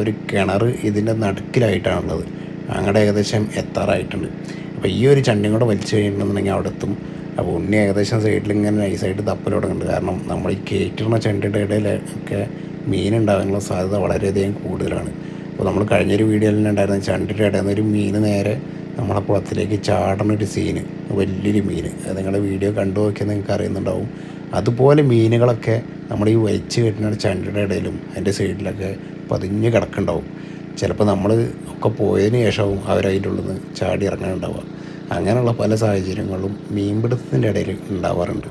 ഒരു കിണർ ഇതിൻ്റെ നടുക്കിലായിട്ടാണുള്ളത്. അങ്ങോട്ട് ഏകദേശം എത്താറായിട്ടുണ്ട്. അപ്പോൾ ഈ ഒരു ചണ്ടിയും കൂടെ വലിച്ചു കഴിഞ്ഞിട്ടുണ്ടെന്നുണ്ടെങ്കിൽ അവിടെ എത്തും. അപ്പോൾ ഉണ്ണി ഏകദേശം സൈഡിൽ ഇങ്ങനെ നൈസായിട്ട് തപ്പൽ തുടങ്ങുന്നുണ്ട്. കാരണം നമ്മൾ ഈ കയറ്റുന്ന ചണ്ടിയുടെ ഇടയിലൊക്കെ മീൻ ഉണ്ടാകാനുള്ള സാധ്യത വളരെയധികം കൂടുതലാണ്. അപ്പോൾ നമ്മൾ കഴിഞ്ഞൊരു വീഡിയോയിൽ തന്നെ ഉണ്ടായിരുന്ന ചണ്ടിയുടെ ഇടയിൽ നിന്ന് ഒരു മീൻ നേരെ നമ്മളെ കുളത്തിലേക്ക് ചാടുന്നൊരു സീന്, വലിയൊരു മീൻ. അത് നിങ്ങളുടെ വീഡിയോ കണ്ടു നോക്കിയാൽ നിങ്ങൾക്ക് അറിയുന്നുണ്ടാവും. അതുപോലെ മീനുകളൊക്കെ നമ്മൾ ഈ വലിച്ച് കെട്ടുന്ന ചണ്ടിയുടെ ഇടയിലും അതിൻ്റെ സൈഡിലൊക്കെ പതിഞ്ഞ് കിടക്കുന്നുണ്ടാവും. ചിലപ്പോൾ നമ്മൾ ഒക്കെ പോയതിന് ശേഷവും അവരതിൻ്റെ ഉള്ളിൽ നിന്ന് ചാടി ഇറങ്ങാനുണ്ടാവുക. അങ്ങനെയുള്ള പല സാഹചര്യങ്ങളും മീൻപിടുത്തത്തിൻ്റെ ഇടയിൽ ഉണ്ടാവാറുണ്ട്.